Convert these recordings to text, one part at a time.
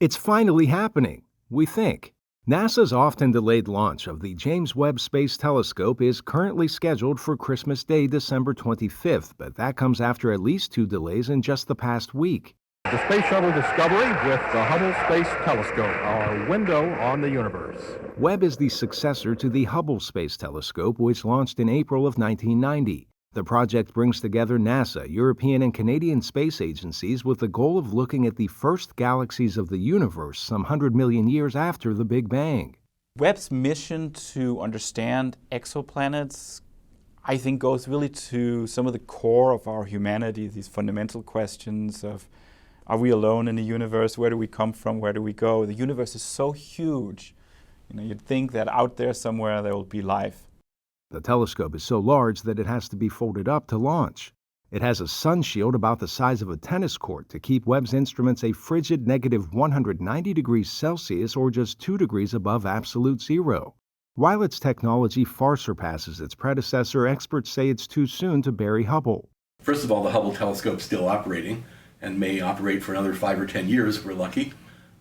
It's finally happening, we think. NASA's often delayed launch of the James Webb Space Telescope is currently scheduled for Christmas Day, December 25th, but that comes after at least 2 delays in just the past week. The Space Shuttle Discovery with the Hubble Space Telescope, our window on the universe. Webb is the successor to the Hubble Space Telescope, which launched in April of 1990. The project brings together NASA, European, and Canadian space agencies with the goal of looking at the first galaxies of the universe some 100 million years after the Big Bang. Webb's mission to understand exoplanets, I think, goes really to some of the core of our humanity, these fundamental questions of, are we alone in the universe? Where do we come from? Where do we go? The universe is so huge. You'd think that out there somewhere there will be life. The telescope is so large that it has to be folded up to launch. It has a sun shield about the size of a tennis court to keep Webb's instruments a frigid negative 190 degrees Celsius or just 2 degrees above absolute zero. While its technology far surpasses its predecessor, experts say it's too soon to bury Hubble. First of all, the Hubble telescope's still operating and may operate for another 5 or 10 years if we're lucky.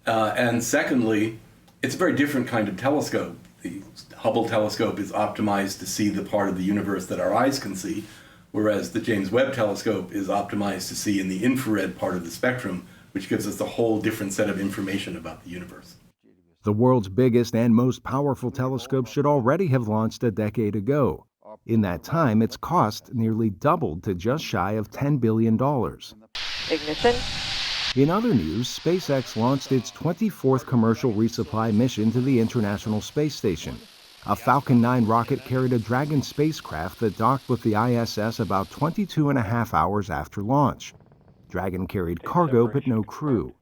And secondly, it's a very different kind of telescope. The Hubble telescope is optimized to see the part of the universe that our eyes can see, whereas the James Webb telescope is optimized to see in the infrared part of the spectrum, which gives us a whole different set of information about the universe. The world's biggest and most powerful telescope should already have launched a decade ago. In that time, its cost nearly doubled to just shy of $10 billion. Ignition. In other news, SpaceX launched its 24th commercial resupply mission to the International Space Station. A Falcon 9 rocket carried a Dragon spacecraft that docked with the ISS about 22.5 hours after launch. Dragon carried cargo but no crew.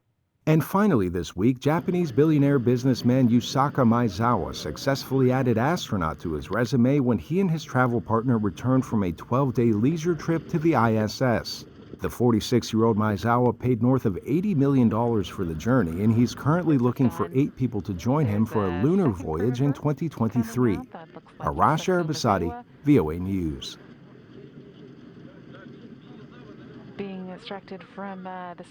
And finally this week, Japanese billionaire businessman Yusaku Maezawa successfully added astronaut to his resume when he and his travel partner returned from a 12-day leisure trip to the ISS. The 46-year-old Maezawa paid north of $80 million for the journey, and he's currently looking for 8 people to join him for a lunar voyage in 2023. Arash, Arabasadi, VOA News. Being extracted from the